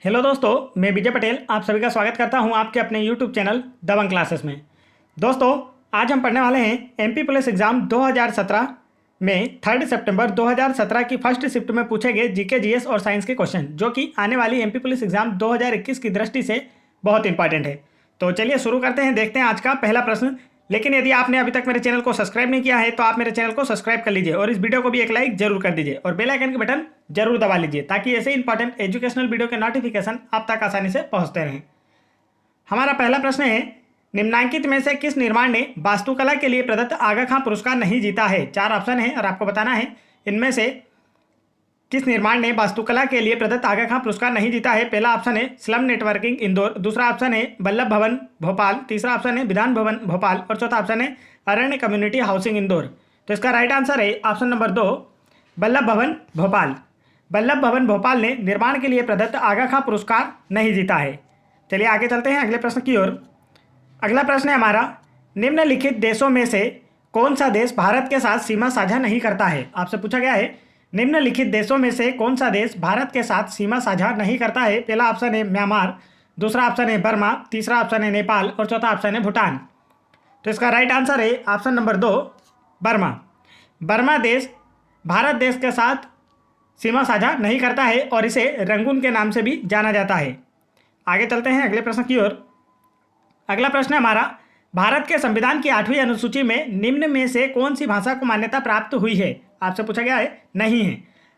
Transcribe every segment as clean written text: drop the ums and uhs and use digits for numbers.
Hello दोस्तों, मैं विजय पटेल आप सभी का स्वागत करता हूं आपके अपने यूट्यूब चैनल दबंग क्लासेस में। दोस्तों, आज हम पढ़ने वाले हैं एमपी पुलिस एग्ज़ाम 2017 में 3 सितंबर 2017 की फर्स्ट शिफ्ट में पूछे गए जीके जीएस और साइंस के क्वेश्चन, जो कि आने वाली एमपी पुलिस एग्ज़ाम 2021 की दृष्टि से बहुत इंपॉर्टेंट है। तो चलिए शुरू करते हैं, देखते हैं आज का पहला प्रश्न। लेकिन यदि आपने अभी तक मेरे चैनल को सब्सक्राइब नहीं किया है तो आप मेरे चैनल को सब्सक्राइब कर लीजिए और इस वीडियो को भी एक लाइक जरूर कर दीजिए और बेल आइकन के बटन जरूर दबा लीजिए ताकि ऐसे इंपॉर्टेंट एजुकेशनल वीडियो के नोटिफिकेशन आप तक आसानी से पहुंचते रहें। हमारा पहला प्रश्न है, निम्नांकित में से किस निर्माण ने वास्तुकला के लिए प्रदत्त आगा खां पुरस्कार नहीं जीता है? 4 ऑप्शन है और आपको बताना है इनमें से किस निर्माण ने वास्तुकला के लिए प्रदत्त आगा खां पुरस्कार नहीं जीता है। पहला ऑप्शन है स्लम नेटवर्किंग इंदौर, दूसरा ऑप्शन है वल्लभ भवन भोपाल, तीसरा ऑप्शन है विधान भवन भोपाल और चौथा ऑप्शन है अरण्य कम्युनिटी हाउसिंग इंदौर। तो इसका राइट आंसर है ऑप्शन नंबर 2, वल्लभ भवन भोपाल। वल्लभ भवन भोपाल ने निर्माण के लिए प्रदत्त आगा खां पुरस्कार नहीं जीता है। चलिए आगे चलते हैं अगले प्रश्न की ओर। अगला प्रश्न है हमारा, निम्नलिखित देशों में से कौन सा देश भारत के साथ सीमा साझा नहीं करता है? आपसे पूछा गया है निम्नलिखित देशों में से कौन सा देश भारत के साथ सीमा साझा नहीं करता है। पहला ऑप्शन है म्यांमार, दूसरा ऑप्शन है बर्मा, तीसरा ऑप्शन है नेपाल और चौथा ऑप्शन है भूटान। तो इसका राइट आंसर है ऑप्शन नंबर 2, बर्मा। बर्मा देश भारत देश के साथ सीमा साझा नहीं करता है और इसे रंगून के नाम से भी जाना जाता है। आगे चलते हैं अगले प्रश्न की ओर। अगला प्रश्न है हमारा, भारत के संविधान की 8वीं अनुसूची में निम्न में से कौन सी भाषा को मान्यता प्राप्त हुई है? आपसे पूछा गया है, नहीं है।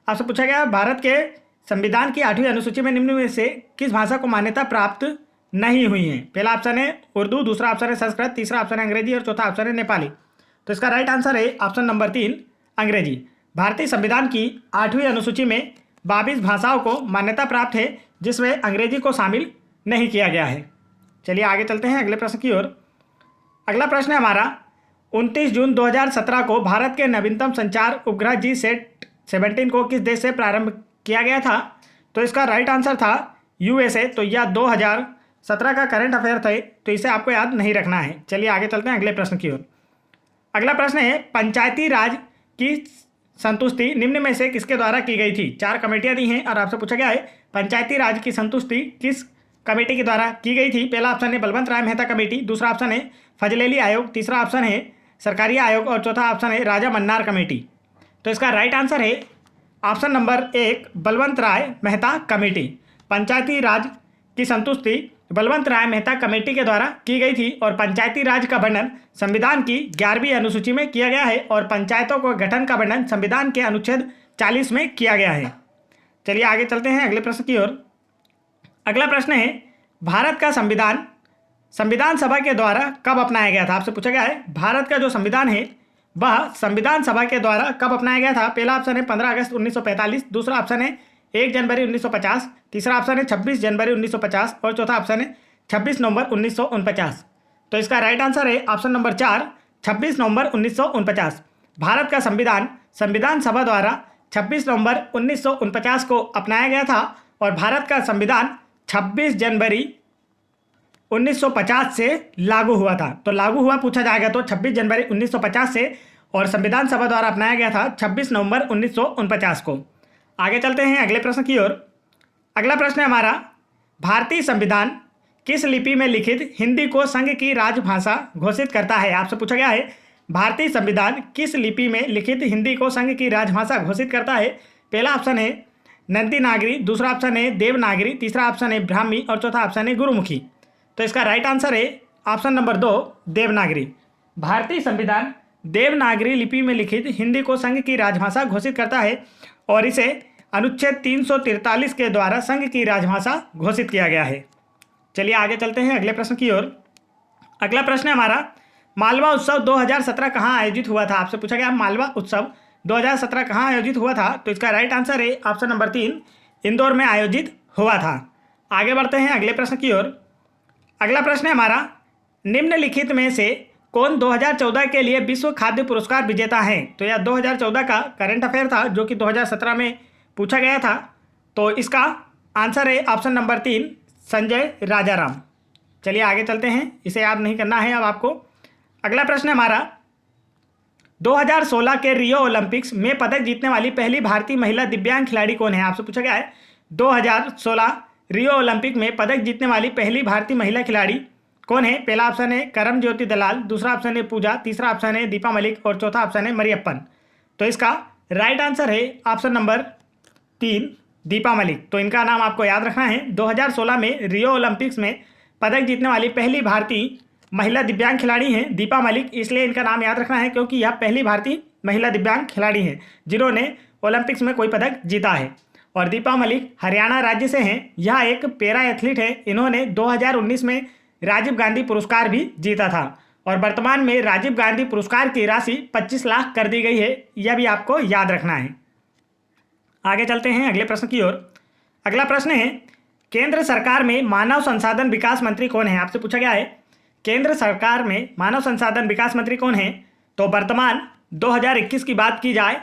आपसे पूछा गया भारत के संविधान की 8वीं अनुसूची में निम्न में से किस भाषा को मान्यता प्राप्त नहीं हुई है? पहला ऑप्शन है उर्दू, दूसरा ऑप्शन है संस्कृत, तीसरा ऑप्शन है अंग्रेजी और चौथा ऑप्शन है नेपाली। तो इसका राइट आंसर है ऑप्शन नंबर 3, अंग्रेजी। भारतीय संविधान की 8वीं अनुसूची में 22 भाषाओं को मान्यता प्राप्त है जिसमें अंग्रेजी को शामिल नहीं किया गया है। चलिए आगे चलते हैं अगले प्रश्न की ओर। अगला प्रश्न है हमारा, 29 जून 2017 को भारत के नवीनतम संचार उपग्रह G17 को किस देश से प्रारंभ किया गया था? तो इसका राइट आंसर था USA। तो यह 2017 का करंट अफेयर था, तो इसे आपको याद नहीं रखना है। चलिए आगे चलते हैं अगले प्रश्न की ओर। अगला प्रश्न है, पंचायती राज की संतुष्टि निम्न में से किसके द्वारा की गई थी? 4 कमेटियां दी हैं और आपसे पूछा गया है पंचायती राज की संतुष्टि किस कमेटी के द्वारा की गई थी। पहला ऑप्शन है बलवंत राय मेहता कमेटी, दूसरा ऑप्शन है फजलेली आयोग, तीसरा ऑप्शन है सरकारी आयोग और चौथा ऑप्शन है राजा मन्नार कमेटी। तो इसका राइट आंसर है ऑप्शन नंबर 1, बलवंत राय मेहता कमेटी। पंचायती राज की संतुष्टि बलवंत राय मेहता कमेटी के द्वारा की गई थी और पंचायती राज का वर्णन संविधान की 11वीं अनुसूची में किया गया है और पंचायतों को गठन का वर्णन संविधान के अनुच्छेद 40 में किया गया है। चलिए आगे चलते हैं अगले प्रश्न की ओर। अगला प्रश्न है, भारत का संविधान सभा के द्वारा कब अपनाया गया था? आपसे पूछा गया है भारत का जो संविधान है वह संविधान सभा के द्वारा कब अपनाया गया था। पहला ऑप्शन है 15 अगस्त 1945, दूसरा ऑप्शन है 1 जनवरी 1950, तीसरा ऑप्शन है 26 जनवरी 1950 और चौथा ऑप्शन है 26 नवंबर 1949। तो इसका राइट आंसर है ऑप्शन नंबर 4, 26 नवंबर 1949। भारत का संविधान सभा द्वारा 26 नवंबर 1949 को अपनाया गया था और भारत का संविधान 26 जनवरी 1950 से लागू हुआ था। तो लागू हुआ पूछा जाएगा तो 26 जनवरी 1950 से, और संविधान सभा द्वारा अपनाया गया था 26 नवंबर 1949 को। आगे चलते हैं अगले प्रश्न की ओर। अगला प्रश्न है हमारा, भारतीय संविधान किस लिपि में लिखित हिंदी को संघ की राजभाषा घोषित करता है? आपसे पूछा गया है भारतीय संविधान किस लिपि में लिखित हिंदी को संघ की राजभाषा घोषित करता है। पहला ऑप्शन है नंदी नागरी, दूसरा ऑप्शन है देवनागरी, तीसरा ऑप्शन है ब्राह्मी और चौथा ऑप्शन है गुरुमुखी। तो इसका राइट आंसर है ऑप्शन नंबर 2, देवनागरी। भारतीय संविधान देवनागरी लिपि में लिखित हिंदी को संघ की राजभाषा घोषित करता है और इसे अनुच्छेद 343 के द्वारा संघ की राजभाषा घोषित किया गया है। चलिए आगे चलते हैं अगले प्रश्न की ओर। अगला प्रश्न है हमारा, मालवा उत्सव 2017 कहाँ आयोजित हुआ था? आपसे पूछा गया मालवा उत्सव 2017 कहाँ आयोजित हुआ था? तो इसका राइट आंसर है ऑप्शन नंबर 3, इंदौर में आयोजित हुआ था। आगे बढ़ते हैं अगले प्रश्न की ओर। अगला प्रश्न है हमारा, निम्नलिखित में से कौन 2014 के लिए विश्व खाद्य पुरस्कार विजेता है? तो यह 2014 का करंट अफेयर था जो कि 2017 में पूछा गया था। तो इसका आंसर है ऑप्शन नंबर 3, संजय राजाराम। चलिए आगे चलते हैं, इसे याद नहीं करना है अब आपको। अगला प्रश्न है हमारा, 2016 के रियो ओलंपिक्स में पदक जीतने वाली पहली भारतीय महिला दिव्यांग खिलाड़ी कौन है? आपसे पूछा गया है 2016 रियो ओलंपिक में पदक जीतने वाली पहली भारतीय महिला खिलाड़ी कौन है? पहला ऑप्शन है करम ज्योति दलाल, दूसरा ऑप्शन है पूजा, तीसरा ऑप्शन है दीपा मलिक और चौथा ऑप्शन है मरियप्पन। तो इसका राइट आंसर है ऑप्शन नंबर 3 दीपा मलिक। तो इनका नाम आपको याद रखना है। 2016 में रियो ओलंपिक्स में पदक जीतने वाली पहली भारतीय महिला दिव्यांग खिलाड़ी हैं दीपा मलिक, इसलिए इनका नाम याद रखना है क्योंकि यह पहली भारतीय महिला दिव्यांग खिलाड़ी हैं जिन्होंने ओलंपिक्स में कोई पदक जीता है। और दीपा मलिक हरियाणा राज्य से हैं। यह एक पैरा एथलीट है। इन्होंने 2019 में राजीव गांधी पुरस्कार भी जीता था और वर्तमान में राजीव गांधी पुरस्कार की राशि 25 लाख कर दी गई है। यह भी आपको याद रखना है। आगे चलते हैं अगले प्रश्न की ओर। अगला प्रश्न है केंद्र सरकार में मानव संसाधन विकास मंत्री कौन है? आपसे पूछा गया है केंद्र सरकार में मानव संसाधन विकास मंत्री कौन है? तो वर्तमान 2021 की बात की जाए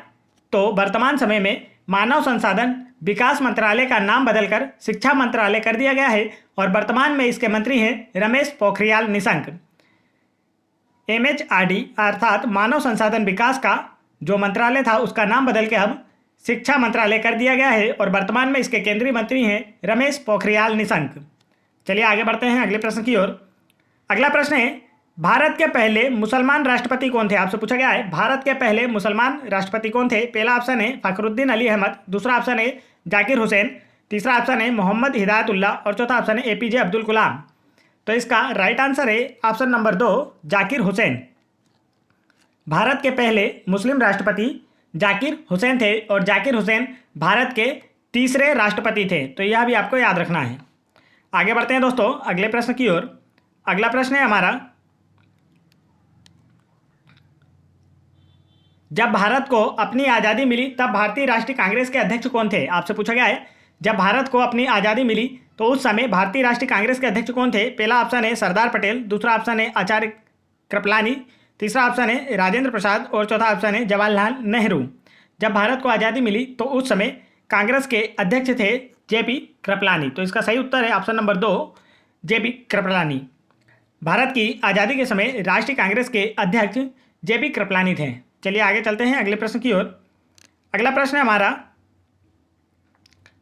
तो वर्तमान समय में मानव संसाधन विकास मंत्रालय का नाम बदलकर शिक्षा मंत्रालय कर दिया गया है और वर्तमान में इसके मंत्री हैं रमेश पोखरियाल निशंक। MHRD अर्थात मानव संसाधन विकास का जो मंत्रालय था उसका नाम बदल के अब शिक्षा मंत्रालय कर दिया गया है और वर्तमान में इसके केंद्रीय मंत्री हैं रमेश पोखरियाल निशंक। चलिए आगे बढ़ते हैं अगले प्रश्न की ओर। अगला प्रश्न है भारत के पहले मुसलमान राष्ट्रपति कौन थे? आपसे पूछा गया है भारत के पहले मुसलमान राष्ट्रपति कौन थे? पहला ऑप्शन है फखरुद्दीन अली अहमद, दूसरा ऑप्शन है जाकिर हुसैन, तीसरा ऑप्शन है मोहम्मद हिदायतुल्लाह और चौथा ऑप्शन है APJ अब्दुल कलाम। तो इसका राइट आंसर है ऑप्शन नंबर 2 जाकिर हुसैन। भारत के पहले मुस्लिम राष्ट्रपति जाकिर हुसैन थे और जाकिर हुसैन भारत के तीसरे राष्ट्रपति थे। तो यह भी आपको याद रखना है। आगे बढ़ते हैं दोस्तों अगले प्रश्न की ओर। अगला प्रश्न है हमारा जब भारत को अपनी आज़ादी मिली तब भारतीय राष्ट्रीय कांग्रेस के अध्यक्ष कौन थे? आपसे पूछा गया है जब भारत को अपनी आज़ादी मिली तो उस समय भारतीय राष्ट्रीय कांग्रेस के अध्यक्ष कौन थे? पहला ऑप्शन है सरदार पटेल, दूसरा ऑप्शन है आचार्य कृपलानी, तीसरा ऑप्शन है राजेंद्र प्रसाद और चौथा ऑप्शन है जवाहरलाल नेहरू। जब भारत को आज़ादी मिली तो उस समय कांग्रेस के अध्यक्ष थे JP कृपलानी। तो इसका सही उत्तर है option number 2 JP Kripalani. Bharat की आज़ादी के समय राष्ट्रीय कांग्रेस के अध्यक्ष JP कृपलानी थे। चलिए आगे चलते हैं अगले प्रश्न की ओर। अगला प्रश्न है हमारा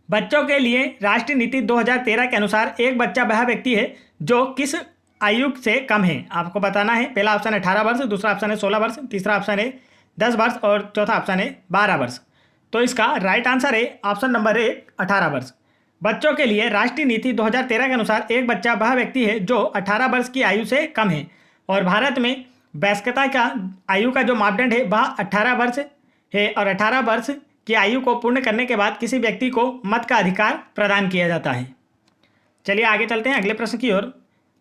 बच्चों के लिए राष्ट्रीय नीति 2013 के अनुसार एक बच्चा वह व्यक्ति है जो किस आयु से कम है? आपको बताना है। पहला ऑप्शन है 18 वर्ष, दूसरा ऑप्शन है 16 वर्ष, तीसरा ऑप्शन है 10 वर्ष और चौथा ऑप्शन है 12 वर्ष। तो इसका राइट आंसर है ऑप्शन नंबर 1 18 वर्ष। बच्चों के लिए राष्ट्रीय नीति 2013 के अनुसार एक बच्चा वह व्यक्ति है जो 18 वर्ष की आयु से कम है और भारत में वयस्कता का आयु का जो मापदंड है वह 18 वर्ष है और 18 वर्ष की आयु को पूर्ण करने के बाद किसी व्यक्ति को मत का अधिकार प्रदान किया जाता है। चलिए आगे चलते हैं अगले प्रश्न की ओर।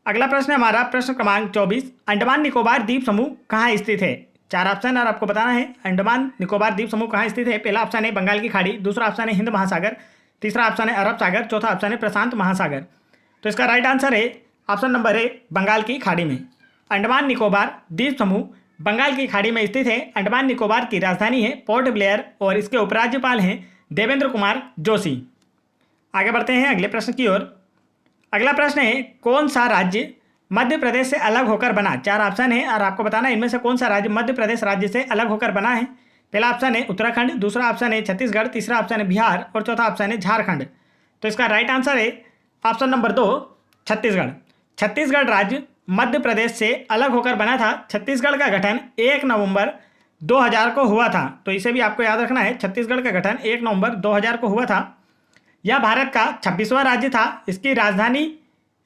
अगला प्रश्न है हमारा प्रश्न क्रमांक 24 अंडमान निकोबार द्वीप समूह कहाँ स्थित है? 4 ऑप्शन और आपको बताना है अंडमान निकोबार द्वीप समूह कहाँ स्थित है। पहला ऑप्शन है बंगाल की खाड़ी, दूसरा ऑप्शन है हिंद महासागर, तीसरा ऑप्शन है अरब सागर, चौथा ऑप्शन है प्रशांत महासागर। तो इसका राइट आंसर है ऑप्शन नंबर 1 बंगाल की खाड़ी में। अंडमान निकोबार द्वीप समूह बंगाल की खाड़ी में स्थित है। अंडमान निकोबार की राजधानी है पोर्ट ब्लेयर और इसके उपराज्यपाल हैं देवेंद्र कुमार जोशी। आगे बढ़ते हैं अगले प्रश्न की ओर। अगला प्रश्न है कौन सा राज्य मध्य प्रदेश से अलग होकर बना? 4 ऑप्शन है और आपको बताना है इनमें से कौन सा राज्य मध्य प्रदेश राज्य से अलग होकर बना है। पहला ऑप्शन है उत्तराखंड, दूसरा ऑप्शन है छत्तीसगढ़, तीसरा ऑप्शन है बिहार और चौथा ऑप्शन है झारखंड। तो इसका राइट आंसर है ऑप्शन नंबर 2 छत्तीसगढ़। छत्तीसगढ़ राज्य मध्य प्रदेश से अलग होकर बना था। छत्तीसगढ़ का गठन 1 नवंबर 2000 को हुआ था। तो इसे भी आपको याद रखना है। छत्तीसगढ़ का गठन 1 नवंबर 2000 को हुआ था। यह भारत का 26वां राज्य था। इसकी राजधानी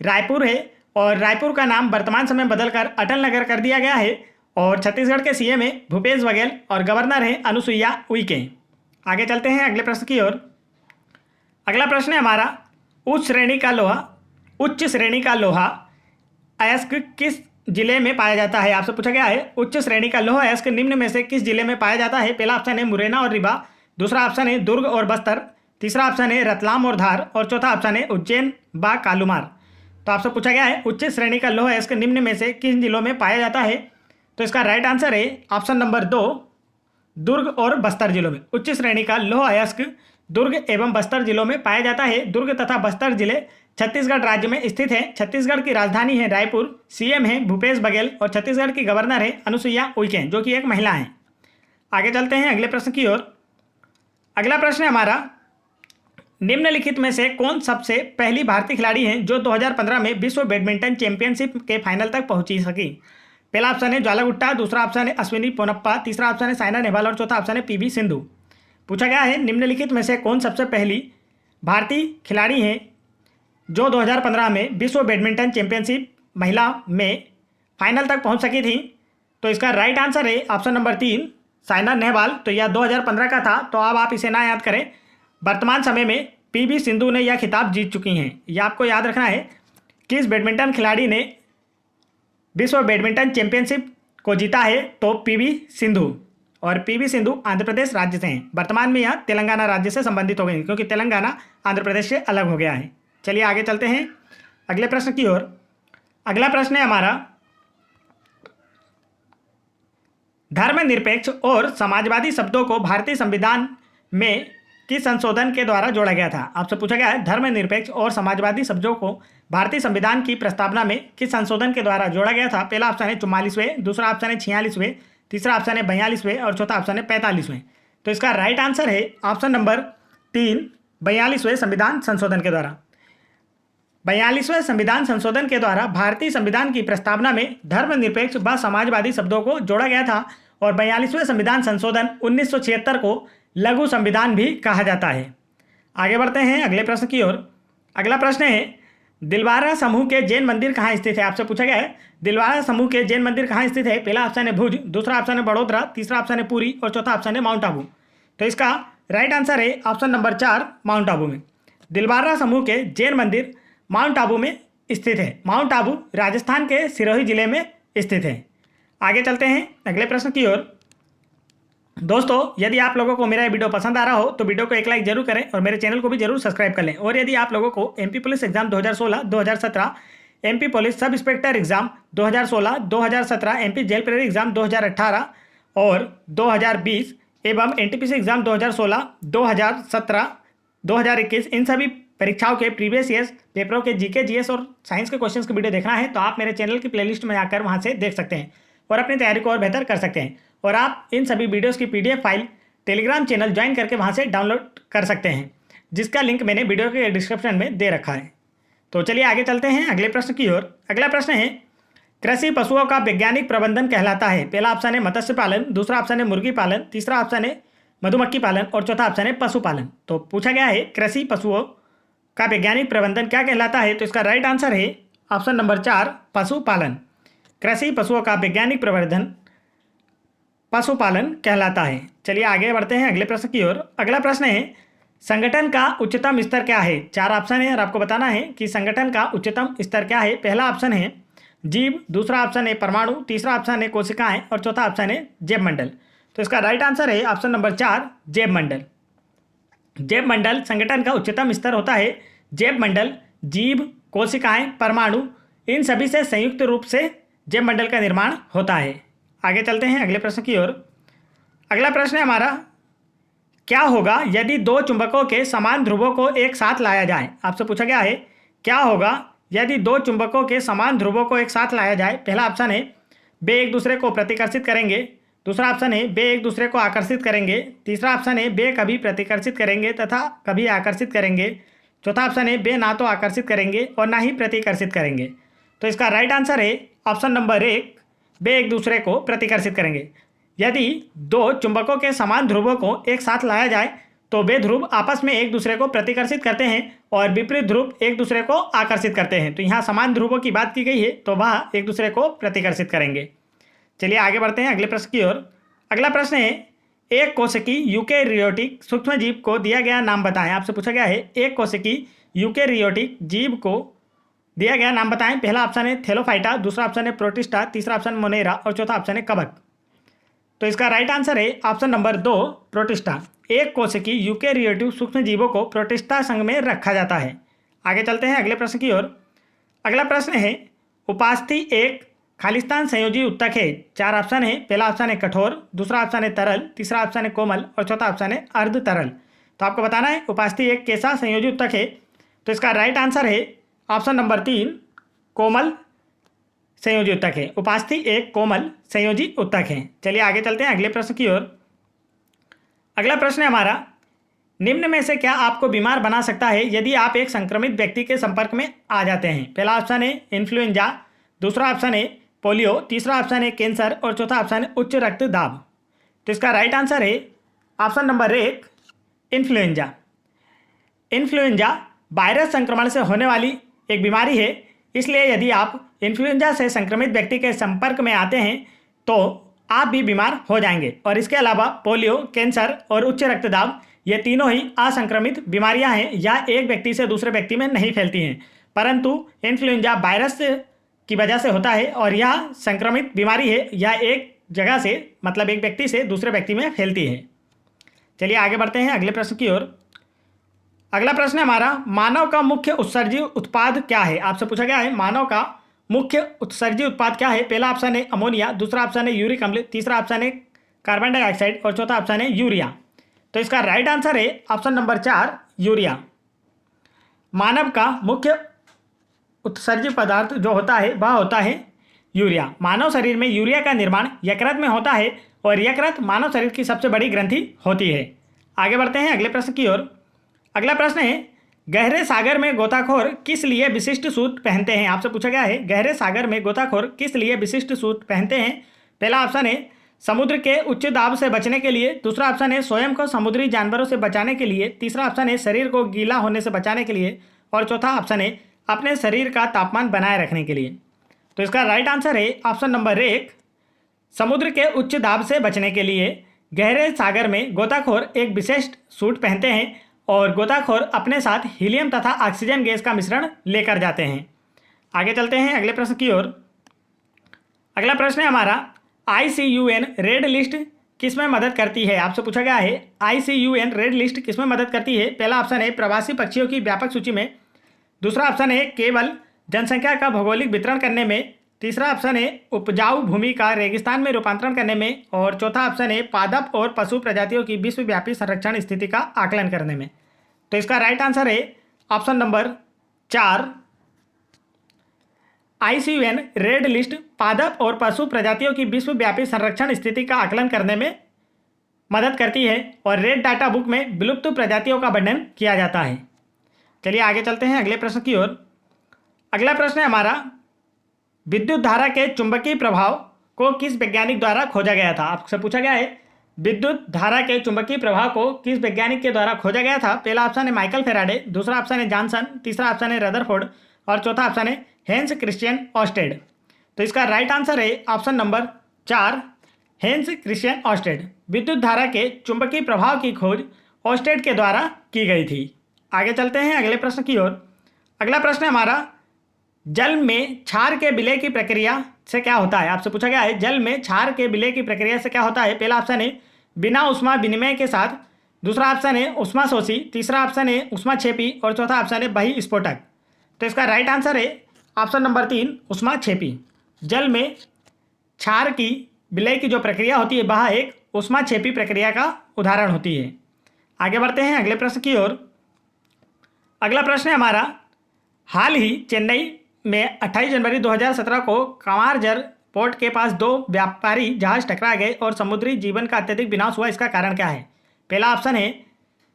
रायपुर है और रायपुर का नाम वर्तमान समय बदलकर अटल नगर कर दिया गया है और छत्तीसगढ़ के CM हैं भूपेश बघेल और गवर्नर हैं अनुसुईया उइके। आगे चलते हैं अगले प्रश्न की ओर। अगला प्रश्न है हमारा उच्च श्रेणी का लोहा अयस्क किस जिले में पाया जाता है? आपसे पूछा गया है उच्च श्रेणी का लोहा अयस्क निम्न में से किस जिले में पाया जाता है। पहला ऑप्शन है मुरैना और रीवा, दूसरा ऑप्शन है दुर्ग और बस्तर, तीसरा ऑप्शन है रतलाम और धार और चौथा ऑप्शन है उज्जैन व कालूमार। तो आपसे पूछा गया है उच्च श्रेणी का लोहा अयस्क निम्न में से किन जिलों में पाया जाता है। तो इसका राइट आंसर है ऑप्शन नंबर 2 दुर्ग और बस्तर जिलों में। उच्च श्रेणी का लोहा अयस्क दुर्ग एवं बस्तर जिलों में पाया जाता है। दुर्ग तथा बस्तर जिले छत्तीसगढ़ राज्य में स्थित है। छत्तीसगढ़ की राजधानी है रायपुर, CM है भूपेश बघेल और छत्तीसगढ़ की गवर्नर है अनुसुईया उइके जो कि एक महिला हैं। आगे चलते हैं अगले प्रश्न की ओर। अगला प्रश्न है हमारा निम्नलिखित में से कौन सबसे पहली भारतीय खिलाड़ी हैं जो 2015 में विश्व बैडमिंटन चैंपियनशिप के फाइनल तक पहुंची सकी? पहला ऑप्शन है ज्वाला गुट्टा, दूसरा ऑप्शन है अश्विनी पोनप्पा, तीसरा ऑप्शन है साइना नेहवाल और चौथा ऑप्शन है पीवी सिंधु। पूछा गया है निम्नलिखित में से कौन सबसे पहली भारतीय खिलाड़ी हैं जो 2015 में विश्व बैडमिंटन चैंपियनशिप महिला में फाइनल तक पहुंच सकी थी? तो इसका राइट आंसर है ऑप्शन नंबर 3 साइना नेहवाल। तो यह 2015 का था, तो अब आप इसे ना याद करें। वर्तमान समय में पीवी सिंधु ने यह खिताब जीत चुकी हैं। यह आपको याद रखना है कि इस बैडमिंटन खिलाड़ी ने विश्व बैडमिंटन चैंपियनशिप को जीता है, तो पीवी सिंधु। और पीवी सिंधु आंध्र प्रदेश राज्य से हैं। वर्तमान में यह तेलंगाना राज्य से संबंधित हो गई क्योंकि तेलंगाना आंध्र प्रदेश से अलग हो गया है। चलिए आगे चलते हैं अगले प्रश्न की ओर। अगला प्रश्न है हमारा, धर्मनिरपेक्ष और समाजवादी शब्दों को भारतीय संविधान में किस संशोधन के द्वारा जोड़ा गया था? आपसे पूछा गया है धर्मनिरपेक्ष और समाजवादी शब्दों को भारतीय संविधान की प्रस्तावना में किस संशोधन के द्वारा जोड़ा गया था? पहला ऑप्शन है 44वें, दूसरा ऑप्शन है 46वें, तीसरा ऑप्शन है 42वें और चौथा ऑप्शन है 45वें। तो इसका राइट आंसर है ऑप्शन नंबर 3 42वें संविधान संशोधन के द्वारा। 42वें संविधान संशोधन के द्वारा भारतीय संविधान की प्रस्तावना में धर्मनिरपेक्ष व समाजवादी शब्दों को जोड़ा गया था और 42वें संविधान संशोधन 1976 को लघु संविधान भी कहा जाता है। आगे बढ़ते हैं अगले प्रश्न की ओर। अगला प्रश्न है, दिलवारा समूह के जैन मंदिर कहाँ स्थित है? आपसे पूछा गया है दिलवारा समूह के जैन मंदिर कहाँ स्थित है? पहला ऑप्शन है भुज, दूसरा ऑप्शन है बड़ोदरा, तीसरा ऑप्शन है पुरी और चौथा ऑप्शन है माउंट आबू। तो इसका राइट आंसर है ऑप्शन नंबर 4 माउंट आबू में। दिलवारा समूह के जैन मंदिर माउंट आबू में स्थित है। माउंट आबू राजस्थान के सिरोही जिले में स्थित है। आगे चलते हैं अगले प्रश्न की ओर। दोस्तों, यदि आप लोगों को मेरा वीडियो पसंद आ रहा हो तो वीडियो को एक लाइक जरूर करें और मेरे चैनल को भी जरूर सब्सक्राइब कर लें। और यदि आप लोगों को MP police exam 2016, 2017, MP police sub inspector exam 2016, 2017, MP jail प्रेरी एग्जाम 2018 और 2020 एवं एनटीपीसी एग्जाम 2016, 2017, 2021 इन सभी परीक्षाओं के प्रीवियस ईयर्स पेपरों के जीके, जीएस और साइंस के क्वेश्चंस की वीडियो देखना है तो आप मेरे चैनल की प्लेलिस्ट में जाकर वहां से देख सकते हैं और अपनी तैयारी को और बेहतर कर सकते हैं। और आप इन सभी वीडियोस की PDF file Telegram channel join करके वहां से डाउनलोड कर सकते हैं, जिसका लिंक मैंने वीडियो के डिस्क्रिप्शन में दे रखा है। तो चलिए आगे चलते हैं अगले प्रश्न की ओर। अगला प्रश्न है, कृषि पशुओं का वैज्ञानिक प्रबंधन कहलाता है? पहला ऑप्शन है मत्स्य पालन, दूसरा ऑप्शन है मुर्गी पालन, तीसरा ऑप्शन है मधुमक्खी पालन और चौथा ऑप्शन है पशुपालन। तो पूछा गया है कृषि पशुओं का वैज्ञानिक प्रबंधन क्या कहलाता है? तो इसका राइट आंसर है ऑप्शन नंबर 4 पशुपालन। कृषि पशुओं का वैज्ञानिक प्रबंधन पशुपालन कहलाता है। चलिए आगे बढ़ते हैं अगले प्रश्न की ओर। अगला प्रश्न है, संगठन का उच्चतम स्तर क्या है? 4 ऑप्शन है और आपको बताना है कि संगठन का उच्चतम स्तर क्या है। पहला ऑप्शन है जीव, दूसरा ऑप्शन है परमाणु, तीसरा ऑप्शन है कोशिकाएं और चौथा ऑप्शन है जैव मंडल। तो इसका राइट आंसर है ऑप्शन नंबर 4 जैव मंडल। जैव मंडल संगठन का उच्चतम स्तर होता है। जैव मंडल जीव, कोशिकाएं, परमाणु इन सभी से संयुक्त रूप से जैव मंडल का निर्माण होता है। आगे चलते हैं अगले प्रश्न की ओर। अगला प्रश्न है हमारा, क्या होगा यदि 2 चुंबकों के समान ध्रुवों को एक साथ लाया जाए? आपसे पूछा गया है क्या होगा यदि 2 चुंबकों के समान ध्रुवों को एक साथ लाया जाए? पहला ऑप्शन है वे एक दूसरे को प्रतिकर्षित करेंगे, दूसरा ऑप्शन है वे एक दूसरे को आकर्षित करेंगे, तीसरा ऑप्शन है वे कभी प्रतिकर्षित करेंगे तथा कभी आकर्षित करेंगे, चौथा ऑप्शन है वे ना तो आकर्षित करेंगे और ना ही प्रतिकर्षित करेंगे। तो इसका राइट आंसर है ऑप्शन नंबर 1 वे एक दूसरे को प्रतिकर्षित करेंगे। यदि 2 चुंबकों के समान ध्रुवों को एक साथ लाया जाए तो वे ध्रुव आपस में एक दूसरे को प्रतिकर्षित करते हैं और विपरीत ध्रुव एक दूसरे को आकर्षित करते हैं। तो यहाँ समान ध्रुवों की बात की गई है तो वह एक दूसरे को प्रतिकर्षित करेंगे। चलिए आगे बढ़ते हैं अगले प्रश्न की ओर। अगला प्रश्न है, एक कोशिकी यूकेरियोटिक सूक्ष्मजीव को दिया गया नाम बताएं? आपसे पूछा गया है एक कोशिकी यूकेरियोटिक जीव को दिया गया नाम बताएं। पहला ऑप्शन है थेलोफाइटा, दूसरा ऑप्शन है प्रोटिस्टा, तीसरा ऑप्शन मोनेरा और चौथा ऑप्शन है कवक। तो इसका राइट आंसर है ऑप्शन नंबर 2 प्रोटिस्टा। एक कोशिकी यूकेरियोटिक सूक्ष्म जीवों को प्रोटिस्टा संघ में रखा जाता है। आगे चलते हैं अगले प्रश्न की ओर। अगला प्रश्न है, उपास्थि एक खालिस्तान संयोजी उत्तक है? 4 ऑप्शन है। पहला ऑप्शन है कठोर, दूसरा ऑप्शन है तरल, तीसरा ऑप्शन है कोमल और चौथा ऑप्शन है अर्ध तरल। तो आपको बताना है उपास्थि एक कैसा संयोजी उत्तक है? तो इसका राइट आंसर है ऑप्शन नंबर 3 कोमल संयोजी उत्तक है। उपास्थि एक कोमल संयोजी उत्तक है। चलिए आगे चलते हैं अगले प्रश्न की ओर। अगला प्रश्न है हमारा, निम्न में से क्या आपको बीमार बना सकता है यदि आप एक संक्रमित व्यक्ति के संपर्क में आ जाते हैं? पहला ऑप्शन है इन्फ्लुएंजा, दूसरा ऑप्शन है पोलियो, तीसरा ऑप्शन है कैंसर और चौथा ऑप्शन है उच्च रक्तदाब। तो इसका राइट आंसर है option number 1 influenza. Influenza virus संक्रमण से होने वाली एक बीमारी है, इसलिए यदि आप इन्फ्लुएंजा से संक्रमित व्यक्ति के संपर्क में आते हैं तो आप भी बीमार हो जाएंगे। और इसके अलावा पोलियो, कैंसर और उच्च रक्तदाब ये तीनों ही असंक्रमित बीमारियां हैं या एक व्यक्ति से दूसरे व्यक्ति में नहीं फैलती हैं, परंतु इन्फ्लुएंजा वायरस की वजह से होता है और यह संक्रमित बीमारी है या एक जगह से मतलब एक व्यक्ति से दूसरे व्यक्ति में फैलती है। चलिए आगे बढ़ते हैं अगले प्रश्न की ओर। अगला प्रश्न है हमारा, मानव का मुख्य उत्सर्जी उत्पाद क्या है? आपसे पूछा गया है मानव का मुख्य उत्सर्जी उत्पाद क्या है? पहला ऑप्शन है अमोनिया, दूसरा ऑप्शन है यूरिक अम्ल, तीसरा ऑप्शन है कार्बन डाइऑक्साइड और चौथा ऑप्शन है यूरिया। तो इसका राइट आंसर है ऑप्शन नंबर 4 यूरिया। मानव का मुख्य उत्सर्जी पदार्थ जो होता है वह होता है यूरिया। मानव शरीर में यूरिया का निर्माण यकृत में होता है और यकृत मानव शरीर की सबसे बड़ी ग्रंथि होती है। आगे बढ़ते हैं अगले प्रश्न की ओर। अगला प्रश्न है, गहरे सागर में गोताखोर किस लिए विशिष्ट सूट पहनते हैं? आपसे पूछा गया है गहरे सागर में गोताखोर किस लिए विशिष्ट सूट पहनते हैं? पहला ऑप्शन है समुद्र के उच्च दाब से बचने के लिए, दूसरा ऑप्शन है स्वयं को समुद्री जानवरों से बचाने के लिए, तीसरा ऑप्शन है शरीर को गीला होने से बचाने के लिए और चौथा ऑप्शन है अपने शरीर का तापमान बनाए रखने के लिए। तो इसका राइट आंसर है ऑप्शन नंबर 1 समुद्र के उच्च दाब से बचने के लिए गहरे सागर में गोताखोर एक विशिष्ट सूट पहनते हैं और गोताखोर अपने साथ हीलियम तथा ऑक्सीजन गैस का मिश्रण लेकर जाते हैं। आगे चलते हैं अगले प्रश्न की ओर। अगला प्रश्न है हमारा, ICUN रेड लिस्ट किसमें मदद करती है? आपसे पूछा गया है ICUN रेड लिस्ट किसमें मदद करती है? पहला ऑप्शन है प्रवासी पक्षियों की व्यापक सूची में, दूसरा ऑप्शन है केवल जनसंख्या का भौगोलिक वितरण करने में, तीसरा ऑप्शन है उपजाऊ भूमि का रेगिस्तान में रूपांतरण करने में और चौथा ऑप्शन है पादप और पशु प्रजातियों की विश्वव्यापी संरक्षण स्थिति का आकलन करने में। तो इसका राइट आंसर है option number 4 ICUN red list पादप और पशु प्रजातियों की विश्वव्यापी संरक्षण स्थिति का आकलन करने में मदद करती है और रेड डाटा बुक में विलुप्त प्रजातियों का वर्णन किया जाता है। चलिए आगे चलते हैं अगले प्रश्न की ओर। अगला प्रश्न है हमारा, विद्युत धारा के चुंबकीय प्रभाव को किस वैज्ञानिक द्वारा खोजा गया था? आपसे पूछा गया है विद्युत धारा के चुंबकीय प्रभाव को किस वैज्ञानिक के द्वारा खोजा गया था? पहला ऑप्शन है माइकल फेराडे, दूसरा ऑप्शन है जॉनसन, तीसरा ऑप्शन है रदरफोर्ड और चौथा ऑप्शन है हेंस क्रिश्चियन ऑस्टेड। तो इसका राइट आंसर है option number 4 hence Christian Oersted. विद्युत धारा के चुंबकीय प्रभाव की खोज ऑस्टेड के द्वारा की गई थी। आगे चलते हैं अगले प्रश्न की ओर। अगला प्रश्न है हमारा, जल में क्षार के विलय की प्रक्रिया से क्या होता है? आपसे पूछा गया है जल में क्षार के विलय की प्रक्रिया से क्या होता है? पहला ऑप्शन है बिना उष्मा विनिमय के साथ, दूसरा ऑप्शन है उष्माशोषी, तीसरा ऑप्शन है उष्माक्षेपी और चौथा ऑप्शन है बहिस्फोटक। तो इसका राइट आंसर है ऑप्शन नंबर 3 उष्माक्षेपी। जल में क्षार की विलय की जो प्रक्रिया होती है वह एक उष्माक्षेपी प्रक्रिया का उदाहरण होती है। आगे बढ़ते हैं अगले प्रश्न की ओर। अगला प्रश्न है हमारा, हाल ही चेन्नई में 28 जनवरी 2017 को कामारजर पोर्ट के पास 2 व्यापारी जहाज टकरा गए और समुद्री जीवन का अत्यधिक विनाश हुआ। इसका कारण क्या है? पहला ऑप्शन है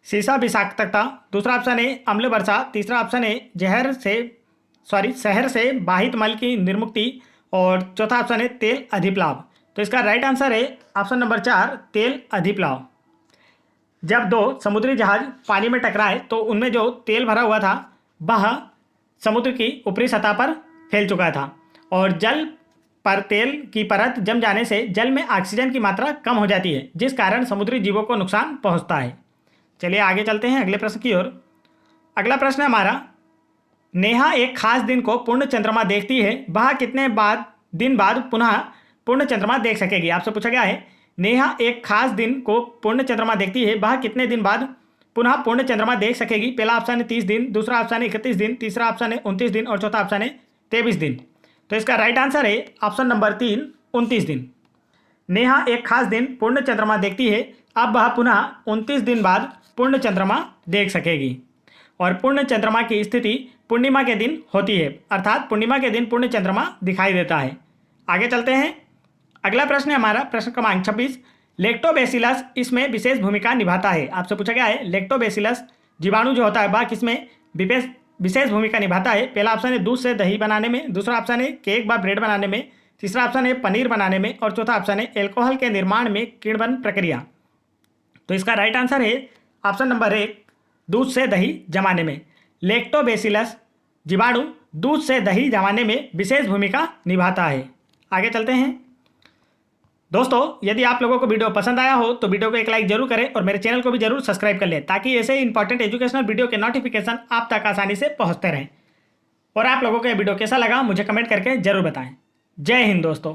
सीसा विषाक्तता, दूसरा ऑप्शन है अम्ल वर्षा, तीसरा ऑप्शन है शहर से बाहित मल की निर्मुक्ति और चौथा ऑप्शन है तेल अधिप्लाव। तो इसका राइट आंसर है ऑप्शन नंबर 4 तेल अधिप्लाव। जब 2 समुद्री जहाज पानी में टकराए तो उनमें जो तेल भरा हुआ था वह समुद्र की ऊपरी सतह पर फैल चुका था और जल पर तेल की परत जम जाने से जल में ऑक्सीजन की मात्रा कम हो जाती है, जिस कारण समुद्री जीवों को नुकसान पहुंचता है। चलिए आगे चलते हैं अगले प्रश्न की ओर। अगला प्रश्न है हमारा, नेहा एक खास दिन को पूर्ण चंद्रमा देखती है, वह कितने दिन बाद पुनः पूर्ण चंद्रमा देख सकेगी? आपसे पूछा गया है नेहा एक खास दिन को पूर्ण चंद्रमा देखती है, वह कितने दिन बाद पुनः पूर्ण चंद्रमा देख सकेगी? पहला ऑप्शन है 30 दिन, दूसरा ऑप्शन है 31 दिन, तीसरा ऑप्शन है 29 दिन और चौथा ऑप्शन है 23 दिन। तो इसका राइट आंसर है ऑप्शन नंबर 3 29 दिन। नेहा एक खास दिन पूर्ण चंद्रमा देखती है, अब वह पुनः 29 दिन बाद पूर्ण चंद्रमा देख सकेगी और पूर्ण चंद्रमा की स्थिति पूर्णिमा के दिन होती है, अर्थात पूर्णिमा के दिन पूर्ण चंद्रमा दिखाई देता है। आगे चलते हैं। अगला प्रश्न है हमारा प्रश्न क्रमांक 26, लैक्टोबैसिलस इसमें विशेष भूमिका निभाता है। आपसे पूछा गया है लैक्टोबैसिलस जीवाणु जो होता है वह किसमें विशेष भूमिका निभाता है। पहला ऑप्शन है दूध से दही बनाने में, दूसरा ऑप्शन है केक व ब्रेड बनाने में, तीसरा ऑप्शन है पनीर बनाने में और चौथा ऑप्शन है एल्कोहल के निर्माण में किण्वन प्रक्रिया। तो इसका राइट आंसर है ऑप्शन नंबर 1 दूध से दही जमाने में। लैक्टोबैसिलस जीवाणु दूध से दही जमाने में विशेष भूमिका निभाता है। आगे चलते हैं दोस्तों, यदि आप लोगों को वीडियो पसंद आया हो तो वीडियो को एक लाइक जरूर करें और मेरे चैनल को भी जरूर सब्सक्राइब कर लें ताकि ऐसे इंपॉर्टेंट एजुकेशनल वीडियो के नोटिफिकेशन आप तक आसानी से पहुंचते रहें। और आप लोगों को यह वीडियो कैसा लगा मुझे कमेंट करके जरूर बताएं। जय हिंद दोस्तों।